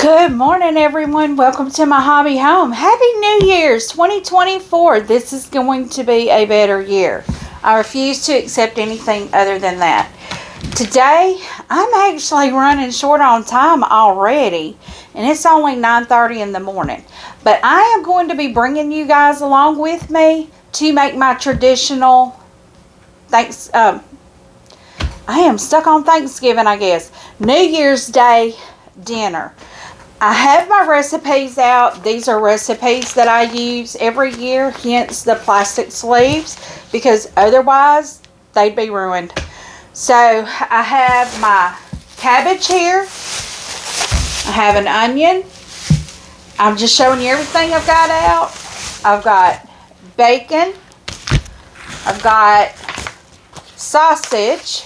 Good morning, everyone. Welcome to my hobby home. Happy New Year's 2024. This is going to be a better year. I refuse to accept anything other than that. Today, I'm actually running short on time already, and it's only 9:30 in the morning. But I am going to be bringing you guys along with me to make my traditional I am stuck on Thanksgiving, I guess. New Year's Day dinner. I have my recipes out. These are recipes that I use every year, hence the plastic sleeves, because otherwise they'd be ruined. So I have my cabbage here. I have an onion. I'm just showing you everything I've got out. I've got bacon. I've got sausage,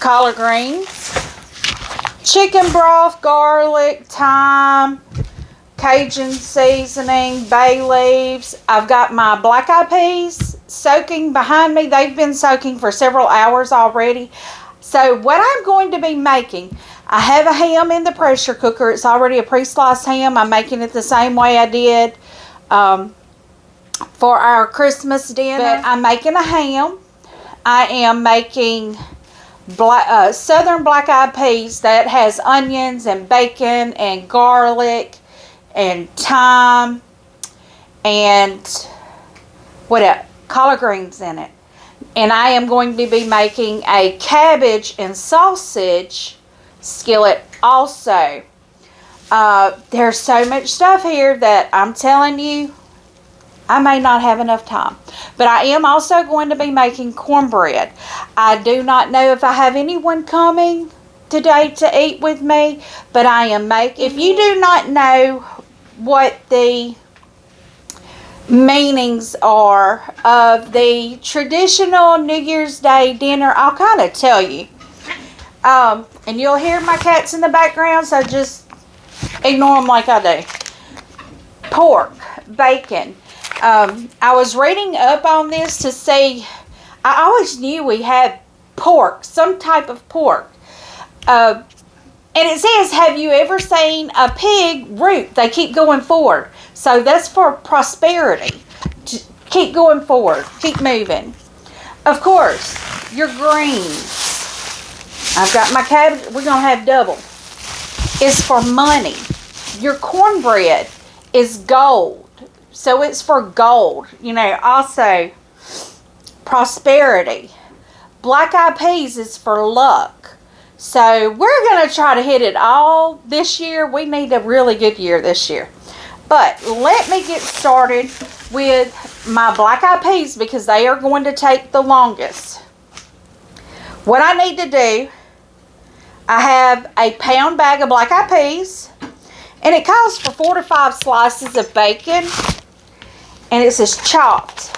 collard greens, chicken broth, garlic, thyme, Cajun seasoning, bay leaves. I've got my black eyed peas soaking behind me. They've been soaking for several hours already. So what I'm going to be making, I have a ham in the pressure cooker. It's already a pre-sliced ham. I'm making it the same way I did for our Christmas dinner. But I'm making a ham. I am making southern black-eyed peas that has onions and bacon and garlic and thyme and what else? Collard greens in it. And I am going to be making a cabbage and sausage skillet also. There's so much stuff here that I'm telling you, I may not have enough time. But I am also going to be making cornbread. I do not know if I have anyone coming today to eat with me, but I am making. If you do not know what the meanings are of the traditional New Year's Day dinner, I'll kind of tell you. And you'll hear my cats in the background, so just ignore them like I do. Pork, bacon. I was reading up on this to see, I always knew we had pork, some type of pork. And it says, have you ever seen a pig root? They keep going forward. So that's for prosperity. Keep going forward. Keep moving. Of course, your greens. I've got my cabbage. We're going to have double. It's for money. Your cornbread is gold. So it's for gold, also prosperity. Black eyed peas is for luck. So we're going to try to hit it all this year. We need a really good year this year. But let me get started with my black eyed peas because they are going to take the longest. What I need to do, I have a pound bag of black eyed peas. And it calls for 4 to 5 slices of bacon. And it says chopped.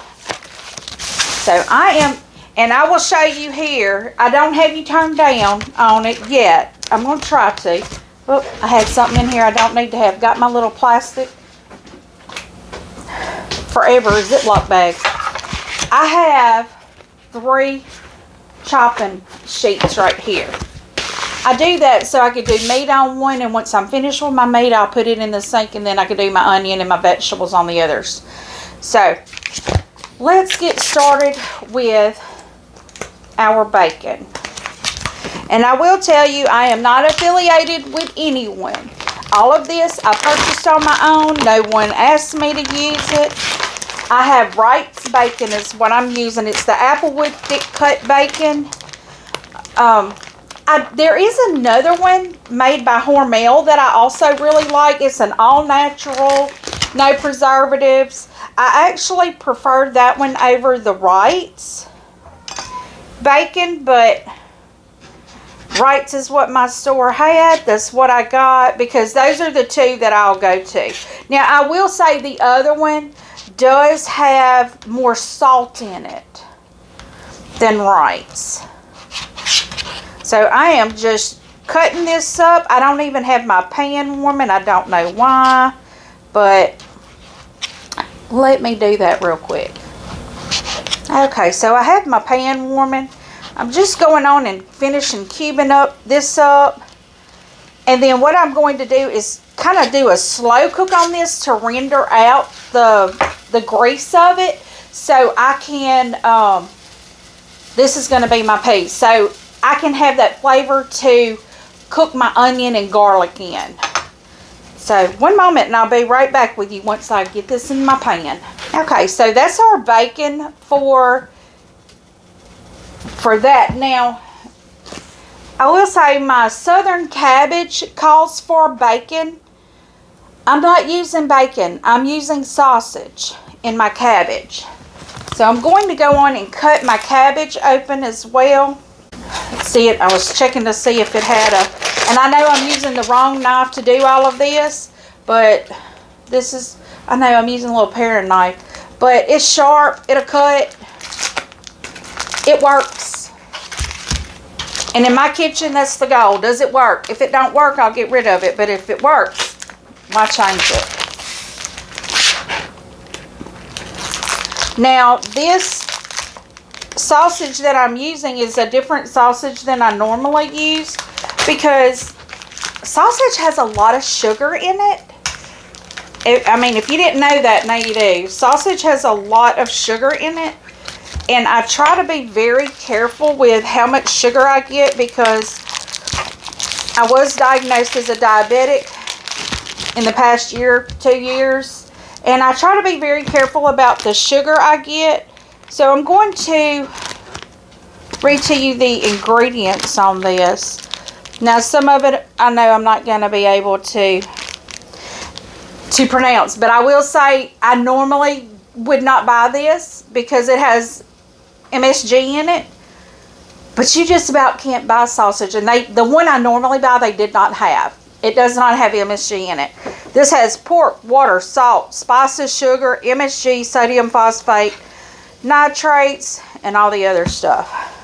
So and I will show you here. I don't have you turned down on it yet. I'm going to try to. Oh, I had something in here I don't need to have. Got my little plastic forever Ziploc bags. I have 3 chopping sheets right here. I do that so I could do meat on one, and once I'm finished with my meat, I'll put it in the sink, and then I can do my onion and my vegetables on the others. So, let's get started with our bacon. And I will tell you, I am not affiliated with anyone. All of this I purchased on my own. No one asked me to use it. I have Wright's bacon is what I'm using. It's the Applewood thick cut bacon. There is another one made by Hormel that I also really like. It's an all-natural, no preservatives. I actually preferred that one over the Wright's bacon, but Wright's is what my store had. That's what I got because those are the 2 that I'll go to. Now, I will say the other one does have more salt in it than Wright's. So I am just cutting this up. I don't even have my pan warming. I don't know why, but let me do that real quick. Okay, so I have my pan warming. I'm just going on and finishing cubing this up. And then what I'm going to do is kind of do a slow cook on this to render out the grease of it. So I can, this is going to be my piece. So I can have that flavor to cook my onion and garlic in. So one moment and I'll be right back with you once I get this in my pan. Okay, so that's our bacon for that. Now, I will say my southern cabbage calls for bacon. I'm not using bacon. I'm using sausage in my cabbage. So I'm going to go on and cut my cabbage open as well. See it, I was checking to see if it had and I know I'm using the wrong knife to do all of this, but this is, I know I'm using a little paring knife, but it's sharp, it'll cut, it works. And in my kitchen, that's the goal. Does it work? If it don't work, I'll get rid of it, but if it works, why change it? Now, this sausage that I'm using is a different sausage than I normally use because sausage has a lot of sugar in it. I mean, if you didn't know that, now you do. Sausage has a lot of sugar in it. And I try to be very careful with how much sugar I get because I was diagnosed as a diabetic in the past year, 2 years. And I try to be very careful about the sugar I get. So I'm going to read to you the ingredients on this. Now some of it I know I'm not going to be able to pronounce, but I will say I normally would not buy this because it has MSG in it. But you just about can't buy sausage, and the one I normally buy they did not have. It does not have MSG in it. This has pork, water, salt, spices, sugar, MSG, sodium phosphate, nitrates, and all the other stuff.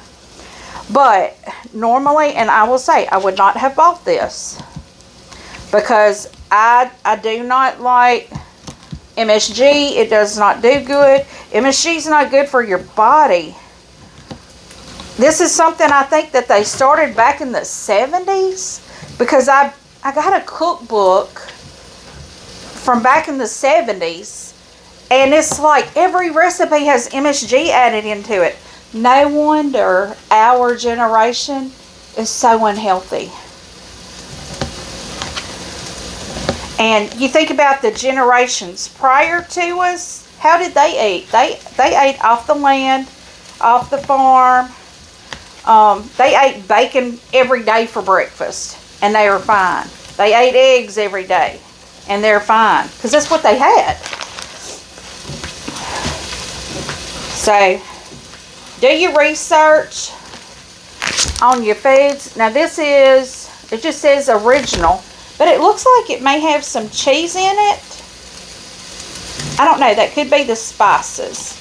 But normally, and I will say, I would not have bought this because I do not like MSG. It does not do good. MSG is not good for your body. This is something I think that they started back in the 70s because I got a cookbook from back in the 70s, and it's like every recipe has MSG added into it. No wonder our generation is so unhealthy. And you think about the generations prior to us, how did they eat? They ate off the land, off the farm. They ate bacon every day for breakfast, and they were fine. They ate eggs every day, and they're fine, because that's what they had. So, do your research on your foods. Now this is, it just says original, but it looks like it may have some cheese in it. I don't know, that could be the spices,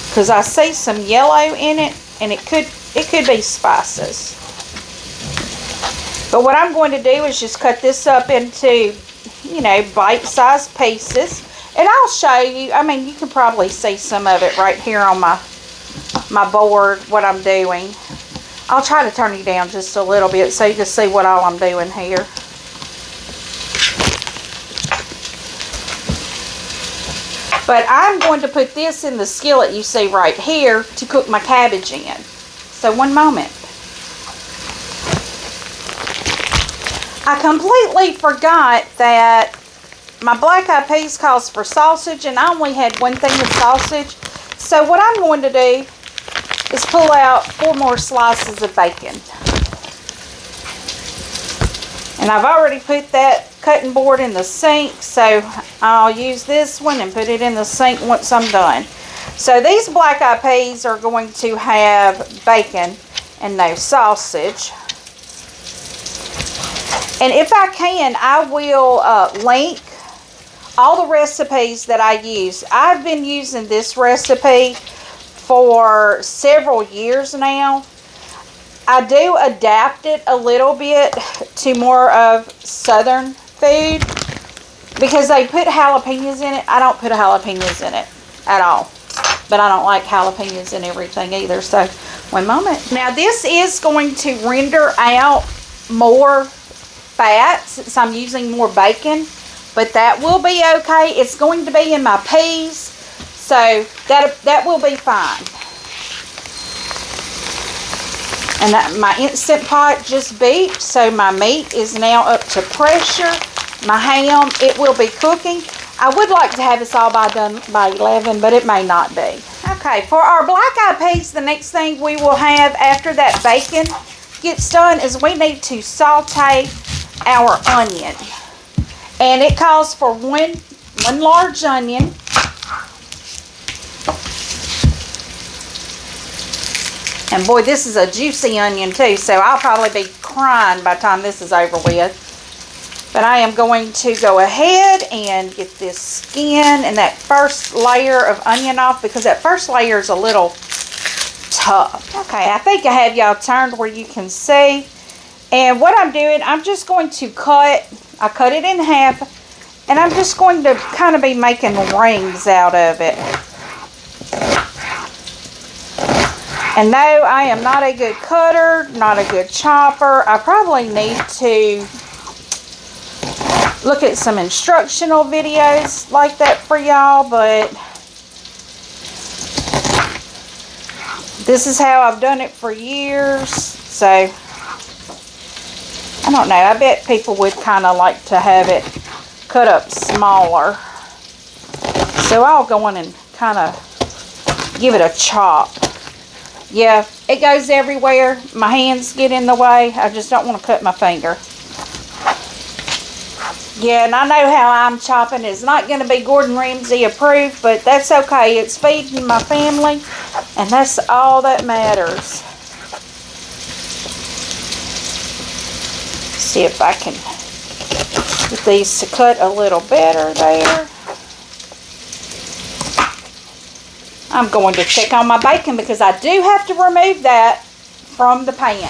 because I see some yellow in it, and it could be spices. But what I'm going to do is just cut this up into, bite-sized pieces. And I'll show you, I mean, you can probably see some of it right here on my board, what I'm doing. I'll try to turn you down just a little bit so you can see what all I'm doing here. But I'm going to put this in the skillet you see right here to cook my cabbage in. So one moment. I completely forgot that my black eyed peas calls for sausage, and I only had one thing of sausage. So what I'm going to do is pull out 4 more slices of bacon. And I've already put that cutting board in the sink, so I'll use this one and put it in the sink once I'm done. So these black eyed peas are going to have bacon and no sausage. And if I can, I will link all the recipes that I use. I've been using this recipe for several years now. I do adapt it a little bit to more of southern food because they put jalapenos in it. I don't put jalapenos in it at all, but I don't like jalapenos in everything either. So one moment. Now this is going to render out more fat since I'm using more bacon, but that will be okay. It's going to be in my peas, so that will be fine. And my Instant Pot just beeped, so my meat is now up to pressure. My ham, it will be cooking. I would like to have this all done by 11, but it may not be. Okay, for our black eyed peas, the next thing we will have after that bacon gets done is we need to saute our onion. And it calls for one large onion. And boy, this is a juicy onion too, so I'll probably be crying by the time this is over with. But I am going to go ahead and get this skin and that first layer of onion off, because that first layer is a little tough. Okay, I think I have y'all turned where you can see. And what I'm doing, I'm just going to I cut it in half, and I'm just going to kind of be making rings out of it. And no, I am not a good cutter, not a good chopper. I probably need to look at some instructional videos like that for y'all, but this is how I've done it for years. So I don't know, I bet people would kind of like to have it cut up smaller. So I'll go in and kind of give it a chop. Yeah, it goes everywhere. My hands get in the way. I just don't want to cut my finger. Yeah, and I know how I'm chopping. It's not going to be Gordon Ramsay approved, but that's okay. It's feeding my family, and that's all that matters. See if I can get these to cut a little better there. I'm going to check on my bacon because I do have to remove that from the pan.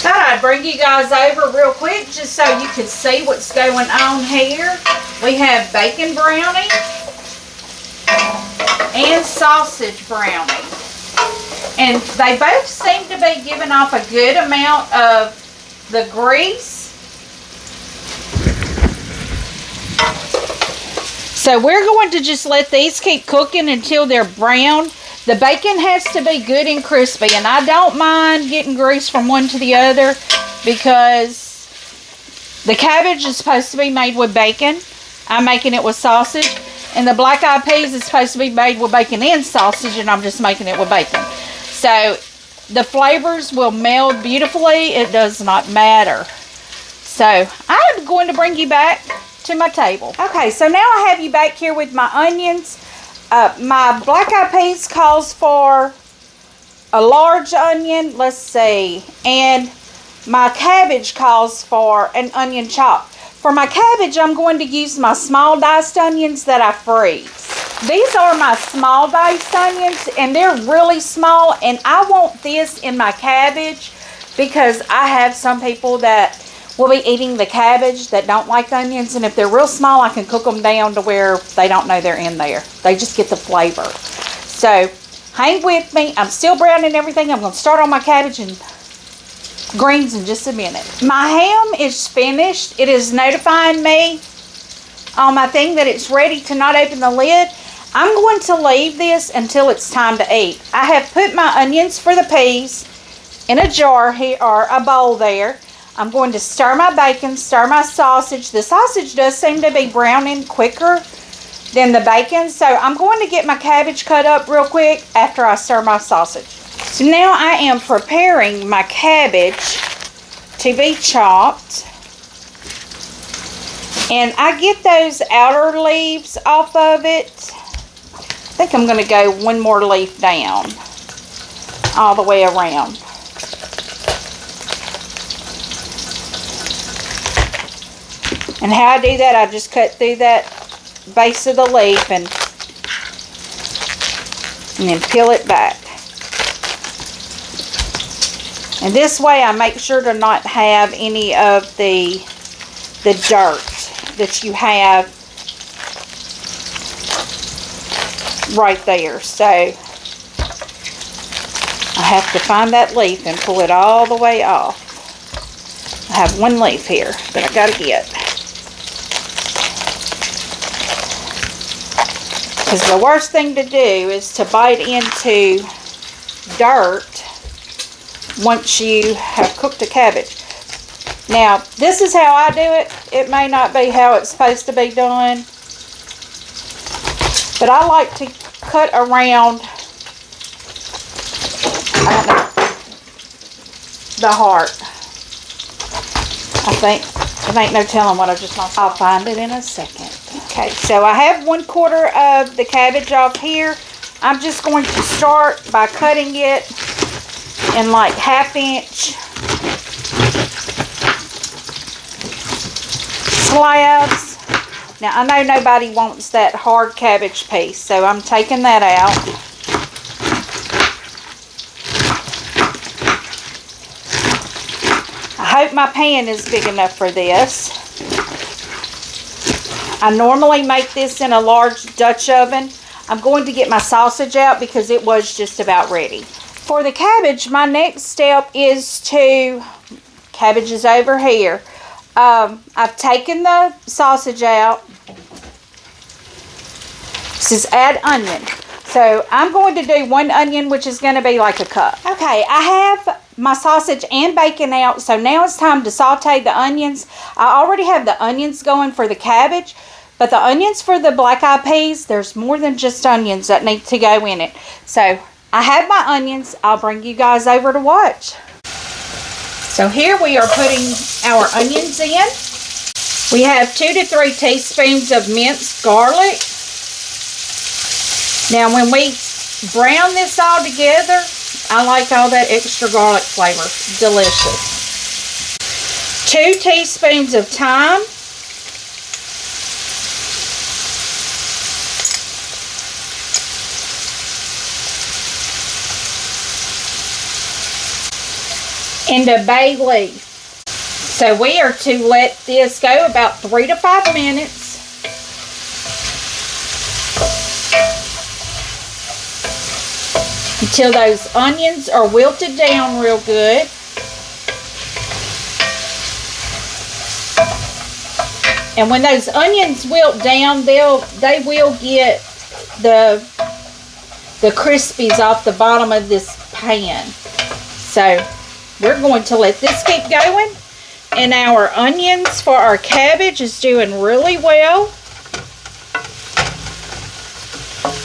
Thought I'd bring you guys over real quick just so you can see what's going on here. We have bacon brownie and sausage brownie. And they both seem to be giving off a good amount of the grease. So we're going to just let these keep cooking until they're brown. The bacon has to be good and crispy, and I don't mind getting grease from one to the other because the cabbage is supposed to be made with bacon. I'm making it with sausage, and the black eyed peas is supposed to be made with bacon and sausage, and I'm just making it with bacon. So the flavors will meld beautifully. It does not matter. So I'm going to bring you back to my table. Okay, so now I have you back here with my onions. My black eyed peas calls for a large onion, let's see, and my cabbage calls for an onion chop. For my cabbage, I'm going to use my small diced onions that I freeze. These are my small diced onions, and they're really small, and I want this in my cabbage because I have some people that will be eating the cabbage that don't like onions, and if they're real small, I can cook them down to where they don't know they're in there. They just get the flavor. So hang with me. I'm still browning everything. I'm going to start on my cabbage and greens in just a minute. My ham is finished. It is notifying me on my thing that it's ready to not open the lid. I'm going to leave this until it's time to eat. I have put my onions for the peas in a jar here, or a bowl there. I'm going to stir my bacon, stir my sausage. The sausage does seem to be browning quicker than the bacon, so I'm going to get my cabbage cut up real quick after I stir my sausage. So now I am preparing my cabbage to be chopped. And I get those outer leaves off of it. I think I'm going to go one more leaf down all the way around. And how I do that, I just cut through that base of the leaf and then peel it back. And this way I make sure to not have any of the dirt that you have right there. So I have to find that leaf and pull it all the way off. I have one leaf here that I gotta get. Because the worst thing to do is to bite into dirt once you have cooked a cabbage. Now, this is how I do it. It may not be how it's supposed to be done. But I like to cut around, I don't know, the heart. I ain't no telling what I just lost. I'll find it in a second. Okay, so I have 1/4 of the cabbage off here. I'm just going to start by cutting it in like 1/2 inch slabs. Now, I know nobody wants that hard cabbage piece, so I'm taking that out. I hope my pan is big enough for this. I normally make this in a large Dutch oven. I'm going to get my sausage out because it was just about ready. For the cabbage, my next step is to, cabbage is over here. I've taken the sausage out. This is add onion. So I'm going to do 1 onion, which is going to be like a cup. Okay, I have my sausage and bacon out. So now it's time to saute the onions. I already have the onions going for the cabbage. But the onions for the black-eyed peas, there's more than just onions that need to go in it. So I have my onions. I'll bring you guys over to watch. So here we are putting our onions in. We have 2 to 3 teaspoons of minced garlic. Now when we brown this all together, I like all that extra garlic flavor. Delicious. 2 teaspoons of thyme. And a bay leaf. So we are to let this go about 3 to 5 minutes. Until those onions are wilted down real good. And when those onions wilt down, they will get the crispies off the bottom of this pan. So we're going to let this keep going. And our onions for our cabbage is doing really well.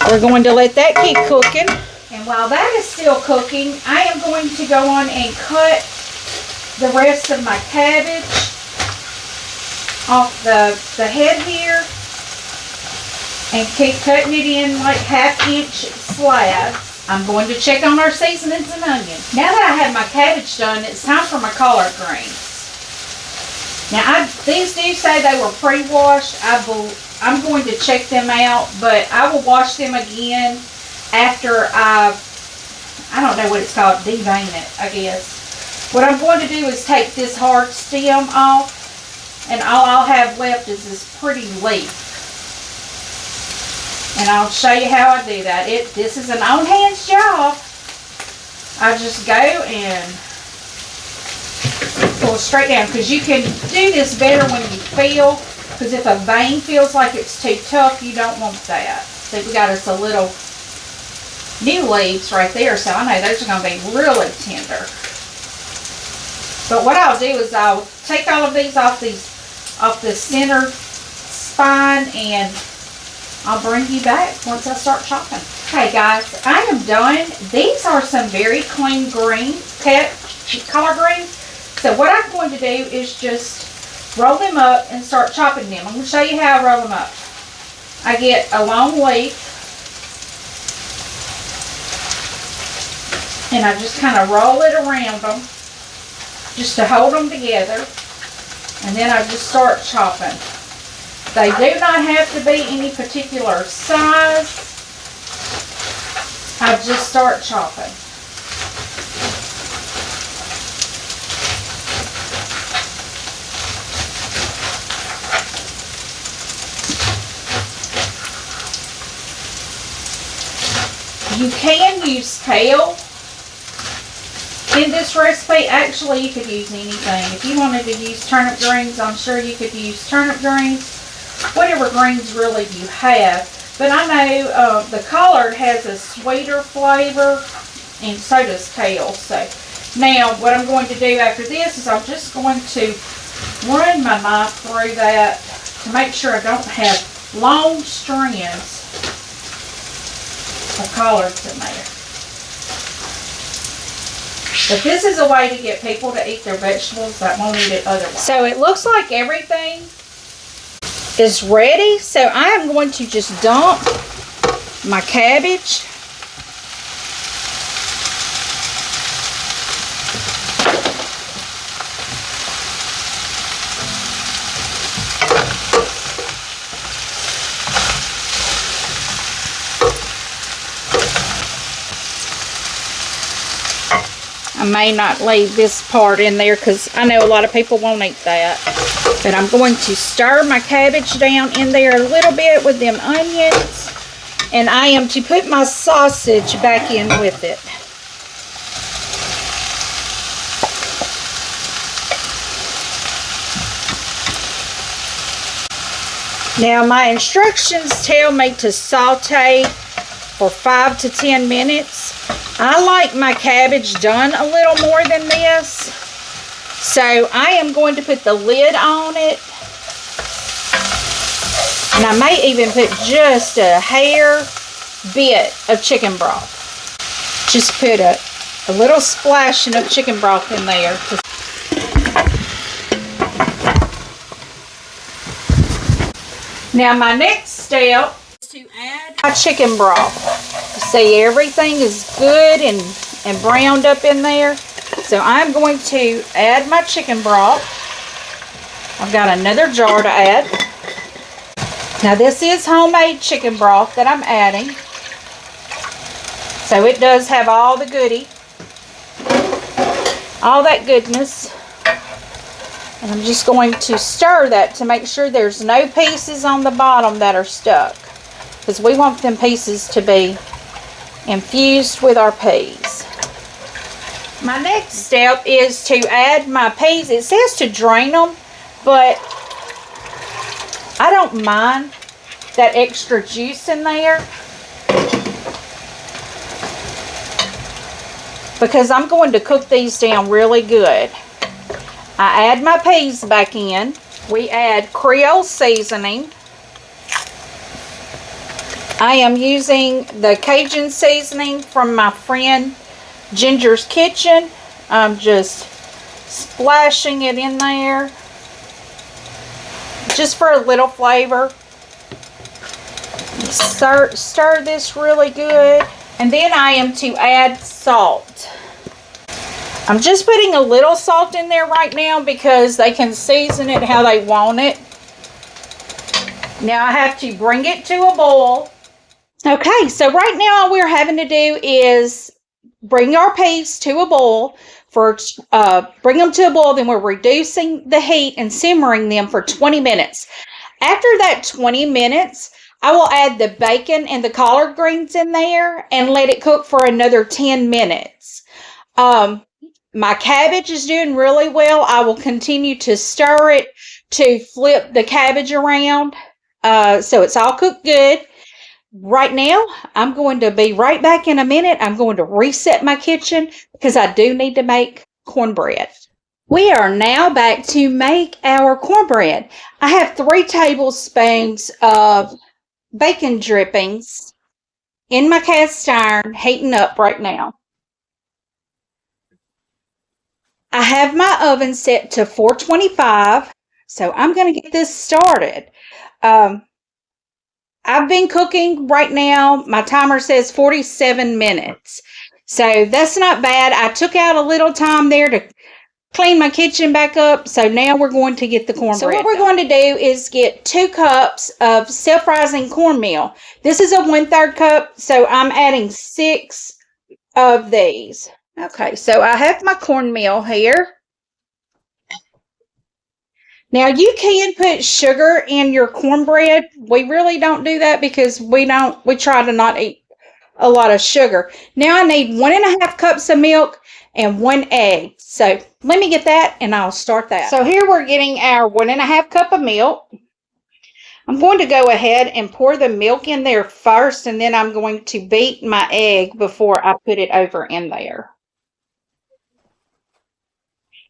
We're going to let that keep cooking. And while that is still cooking, I am going to go on and cut the rest of my cabbage off the head here. And keep cutting it in like 1/2 inch slabs. I'm going to check on our seasonings and onions. Now that I have my cabbage done, it's time for my collard greens. Now, these do say they were pre-washed. I'm going to check them out, but I will wash them again after I don't know what it's called, devein it, I guess. What I'm going to do is take this hard stem off, and all I'll have left is this pretty leaf. And I'll show you how I do that. This is an on-hands job. I just go and pull straight down, because you can do this better when you feel, because if a vein feels like it's too tough, you don't want that. See, we got us a little new leaves right there, so I know those are going to be really tender. But what I'll do is I'll take all of these off the center spine, and I'll bring you back once I start chopping. Okay guys, I am done. These are some very clean collard greens. So what I'm going to do is just roll them up and start chopping them. I'm going to show you how I roll them up. I get a long leaf, and I just kind of roll it around them just to hold them together, and then I just start chopping. They do not have to be any particular size. I just start chopping. You can use kale. In this recipe, actually, you could use anything. If you wanted to use turnip greens, I'm sure you could use turnip greens. Whatever greens really you have. But I know the collard has a sweeter flavor, and so does kale. So now what I'm going to do after this is I'm just going to run my knife through that to make sure I don't have long strands of collards in there. But this is a way to get people to eat their vegetables that won't eat it otherwise. So it looks like everything is ready. So I am going to just dump my cabbage. I may not leave this part in there because I know a lot of people won't eat that. But I'm going to stir my cabbage down in there a little bit with them onions. And I am to put my sausage back in with it. Now my instructions tell me to saute for 5 to 10 minutes. I like my cabbage done a little more than this. So I am going to put the lid on it. And I may even put just a hair bit of chicken broth. Just put a little splashing of chicken broth in there. Now my next step is to add my chicken broth. See, everything is good and browned up in there. So I'm going to add my chicken broth. I've got another jar to add. Now this is homemade chicken broth that I'm adding. So it does have all the goodie. All that goodness. And I'm just going to stir that to make sure there's no pieces on the bottom that are stuck. Because we want them pieces to be infused with our peas. My next step is to add my peas. It says to drain them, but I don't mind that extra juice in there because I'm going to cook these down really good. I add my peas back in. We add Creole seasoning. I am using the Cajun seasoning from my friend Ginger's Kitchen. I'm just splashing it in there just for a little flavor. Stir this really good. And then I am to add salt. I'm just putting a little salt in there right now because they can season it how they want it. Now I have to bring it to a boil. Okay, so right now all we're having to do is bring our peas to a boil. Bring them to a boil, then we're reducing the heat and simmering them for 20 minutes. After that 20 minutes, I will add the bacon and the collard greens in there and let it cook for another 10 minutes. My cabbage is doing really well. I will continue to stir it to flip the cabbage around so it's all cooked good. Right now, I'm going to be right back in a minute. I'm going to reset my kitchen because I do need to make cornbread. We are now back to make our cornbread. I have 3 tablespoons of bacon drippings in my cast iron heating up right now. I have my oven set to 425, so I'm going to get this started. I've been cooking right now. My timer says 47 minutes. So that's not bad. I took out a little time there to clean my kitchen back up. So now we're going to get the cornbread. So what we're going to do is get 2 cups of self-rising cornmeal. This is a 1/3 cup. So I'm adding 6 of these. Okay, so I have my cornmeal here. Now you can put sugar in your cornbread. We really don't do that because we try to not eat a lot of sugar. Now I need 1.5 cups of milk and 1 egg. So let me get that and I'll start that. So here we're getting our 1.5 cup of milk. I'm going to go ahead and pour the milk in there first, and then I'm going to beat my egg before I put it over in there.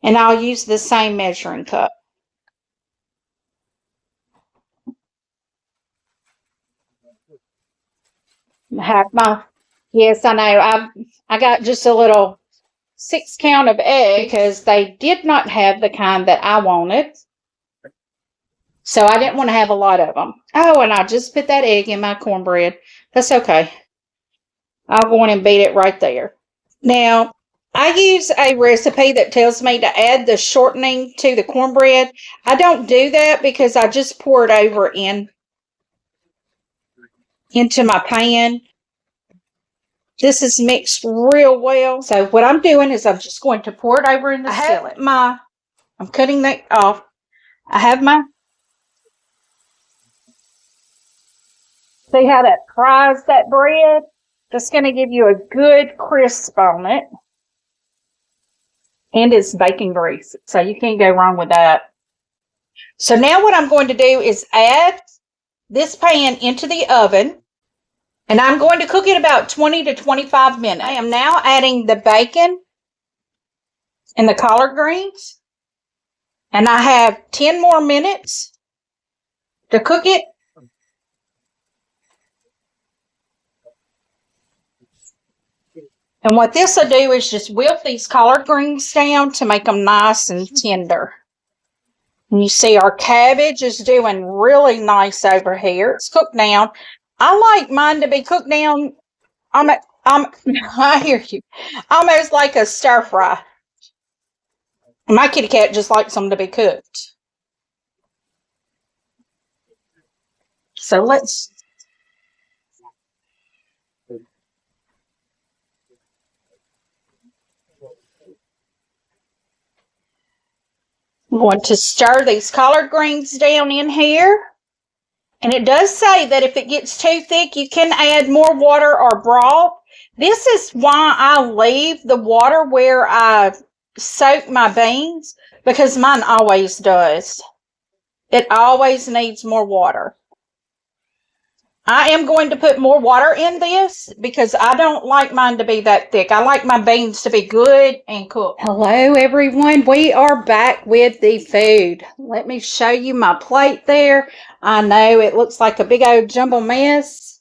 And I'll use the same measuring cup. Yes, I know. I got just a little 6 count of egg because they did not have the kind that I wanted. So I didn't want to have a lot of them. Oh, and I just put that egg in my cornbread. That's okay. I'll go in and beat it right there. Now, I use a recipe that tells me to add the shortening to the cornbread. I don't do that because I just pour it over into my pan. This is mixed real well. So what I'm doing is I'm just going to pour it over in the skillet. I'm cutting that off. I have my, see how that fries that bread? That's going to give you a good crisp on it. And it's bacon grease, so you can't go wrong with that. So now what I'm going to do is add this pan into the oven. And I'm going to cook it about 20 to 25 minutes. I am now adding the bacon and the collard greens. And I have 10 more minutes to cook it. And what this will do is just wilt these collard greens down to make them nice and tender. And you see our cabbage is doing really nice over here. It's cooked down. I like mine to be cooked down. I hear you. Almost like a stir fry. My kitty cat just likes them to be cooked. So let's. I'm going to stir these collard greens down in here. And it does say that if it gets too thick, you can add more water or broth. This is why I leave the water where I soak my beans, because mine always does. It always needs more water. I am going to put more water in this because I don't like mine to be that thick. I like my beans to be good and cooked. Hello, everyone. We are back with the food. Let me show you my plate there. I know it looks like a big old jumble mess.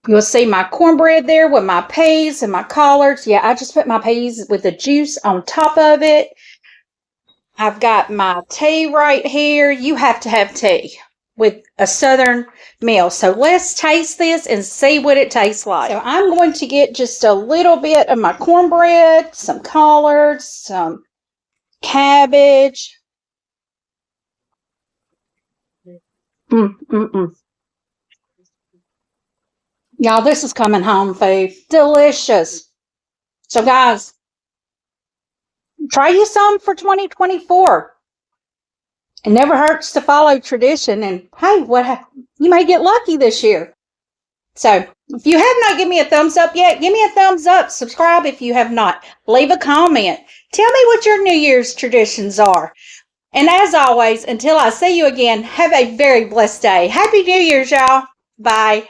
You'll see my cornbread there with my peas and my collards. Yeah, I just put my peas with the juice on top of it. I've got my tea right here. You have to have tea with a southern meal. So let's taste this and see what it tastes like. So I'm going to get just a little bit of my cornbread, some collards, some cabbage. Y'all, this is coming home food. Delicious. So guys, try you some for 2024. It never hurts to follow tradition. And hey, you may get lucky this year. So if you have not given me a thumbs up yet, give me a thumbs up. Subscribe if you have not. Leave a comment. Tell me what your New Year's traditions are. And as always, until I see you again, have a very blessed day. Happy New Year's, y'all. Bye.